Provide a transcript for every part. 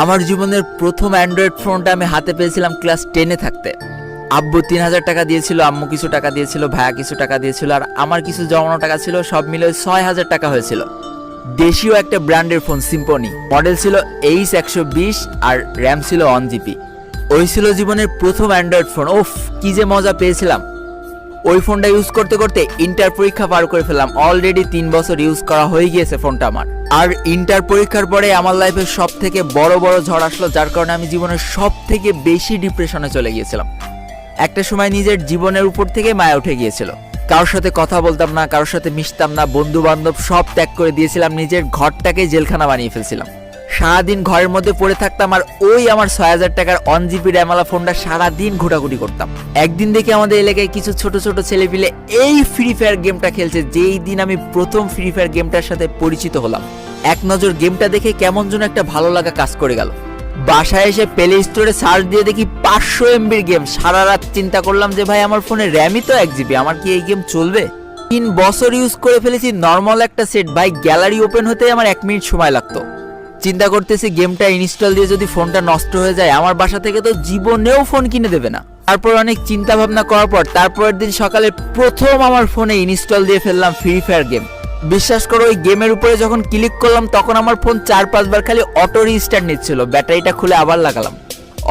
আমার জীবনের প্রথম অ্যান্ড্রয়েড ফোনটা আমি হাতে পেয়েছিলাম ক্লাস 10-এ থাকতে। আব্বু 3000 টাকা দিয়েছিল, আম্মু কিছু টাকা দিয়েছিল, ভাইয়া কিছু টাকা দিয়েছিল, আর আমার কিছু জমানো টাকা ছিল, সব মিলে 6000 টাকা হয়েছিল। দেশীয় একটা ব্র্যান্ডের ফোন, সিম্ফনি। মডেল ছিল H120 আর র্যাম ছিল 1 GB। ওই ছিল জীবনের প্রথম অ্যান্ড্রয়েড ফোন। ওফ, কি যে মজা পেয়েছিলাম। ওই ফোনটা ইউজ করতে করতে ইন্টার পরীক্ষা পার করে ফেললাম। অলরেডি 3 বছর ইউজ করা হয়ে গিয়েছে ফোনটা আমার। আর ইন্টার পরীক্ষার পরে আমার লাইফের সব থেকে বড় ঝড় আসলো, যার কারণে আমি জীবনের সব থেকে বেশি ডিপ্রেশনে চলে গিয়েছিলাম। একটা সময় নিজের জীবনের উপর থেকে মায়া উঠে গিয়েছিল। কারোর সাথে কথা বলতাম না, কারোর সাথে মিশতাম না, বন্ধু বান্ধব সব ত্যাগ করে দিয়েছিলাম, নিজের ঘরটাকে জেলখানা বানিয়ে ফেলছিলাম। সারাদিন ঘরের মধ্যে পড়ে থাকতাম আর ওই আমার 6000 টাকার 1 GB র্যামওয়ালা ফোনটা সারাদিন ঘোটাঘুটি করতাম। একদিন দেখে আমাদের এলাকায় কিছু ছোট ছোট ছেলেপিলে এই ফ্রি ফায়ার গেমটা খেলছে। যেই দিন আমি প্রথম ফ্রি ফায়ার গেমটার সাথে পরিচিত হলাম, এক নজর গেমটা দেখে কেমন যেন একটা ভালো লাগা কাজ করে গেল। বাসায় এসে প্লে স্টোরে সার্চ দিয়ে দেখি 500 MB গেম। সারা রাত চিন্তা করলাম যে ভাই, আমার ফোনে র্যামই তো 1 GB, আমার কি এই গেম চলবে? 3 বছর ইউজ করে ফেলেছি নর্মাল একটা সেট। ভাই, গ্যালারি ওপেন হতে আমার 1 মিনিট সময় লাগতো। চিন্তা করতেছি গেমটা ইনস্টল দিয়ে যদি ফোনটা নষ্ট হয়ে যায়, আমার বাসা থেকে তো জীবনেও ফোন কিনে দেবে না। তারপর অনেক চিন্তা ভাবনা করার পর তারপরের দিন সকালে প্রথম আমার ফোনে ইনস্টল দিয়ে ফেললাম ফ্রি ফায়ার গেম। বিশ্বাস করো, ওই গেমের উপরে যখন ক্লিক করলাম তখন আমার ফোন 4-5 বার খালি অটো রিস্টার্ট নিচ্ছিল। ব্যাটারিটা খুলে আবার লাগালাম।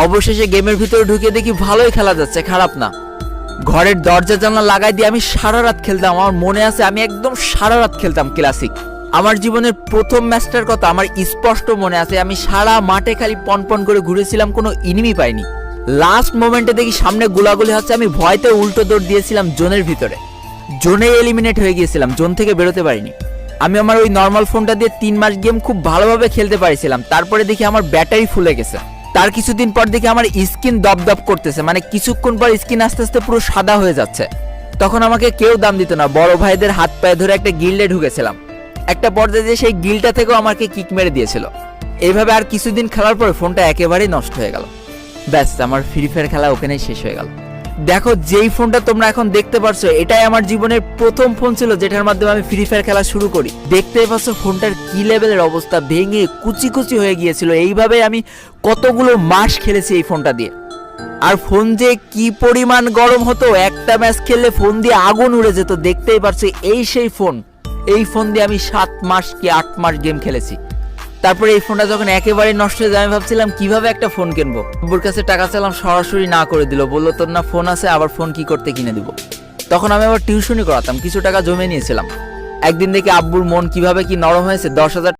অবশেষে গেমের ভিতরে ঢুকে দেখি ভালোই খেলা যাচ্ছে, খারাপ না। ঘরের দরজা জানলা লাগাই দিয়ে আমি সারা রাত খেলতাম। আমার মনে আছে আমি একদম সারা রাত খেলতাম ক্লাসিক। আমার জীবনের প্রথম ম্যাচটার কথা আমার স্পষ্ট মনে আছে। আমি সারা মাঠে খালি পনপন করে ঘুরেছিলাম, কোনো এনিমি পাইনি। লাস্ট মোমেন্টে দেখি সামনে গোলাগুলি হচ্ছে, আমি ভয়তে উল্টো দৌড় দিয়েছিলাম জোনের ভিতরে। জোনে এলিমিনেট হয়ে গিয়েছিলাম, জোন থেকে বেরোতে পারিনি। আমি আমার ওই নর্মাল ফোনটা দিয়ে 3 মাস গেম খুব ভালোভাবে খেলতে পারিছিলাম। তারপরে দেখি আমার ব্যাটারি ফুলে গেছে। তার কিছুদিন পর দেখি আমার স্কিন দপদপ করতেছে, মানে কিছুক্ষণ পর স্কিন আস্তে আস্তে পুরো সাদা হয়ে যাচ্ছে। তখন আমাকে কেউ দাম দিত না। বড় ভাইদের হাত পায়ে ধরে একটা গিল্ডে ঢুকেছিলাম। একটা পর্যায়ে যে সেই গিলটা থেকেও আমাকে কিক মেরে দিয়েছিল। এইভাবে আর কিছুদিন খেলার পর ফোনটা একেবারেই নষ্ট হয়ে গেল। ব্যাস, আমার ফ্রি ফায়ার খেলা ওখানেই শেষ হয়ে গেল। দেখো, যেই ফোনটা তোমরা এখন দেখতে পারছো, এটাই আমার জীবনের প্রথম ফোন ছিল যেটার মাধ্যমে আমি ফ্রি ফায়ার খেলা শুরু করি। দেখতেই পাচ্ছ ফোনটার কি লেভেলের অবস্থা, ভেঙে কুচি কুচি হয়ে গিয়েছিল। এইভাবে আমি কতগুলো মাস খেলেছি এই ফোনটা দিয়ে। আর ফোন যে কি পরিমাণ গরম হতো, একটা ম্যাচ খেললে ফোন দিয়ে আগুন উড়ে যেত। দেখতেই পারছো, এই সেই ফোন। এই ফোন দিয়ে আমি 7 মাস কি 8 মাস গেম খেলেছি। তারপরে এই ফোনটা যখন একেবারে নষ্ট হয়ে যায়, আমি ভাবছিলাম কিভাবে একটা ফোন কিনবো। আব্বুর কাছে টাকা চাইলাম, সরাসরি না করে দিল। বললো তোর না ফোন আছে, আবার ফোন কি করতে কিনে দিব। তখন আমি আবার টিউশনই করাতাম, কিছু টাকা জমে নিয়েছিলাম। একদিন দেখি আব্বুর মন কিভাবে কি নরম হয়েছে। 10,000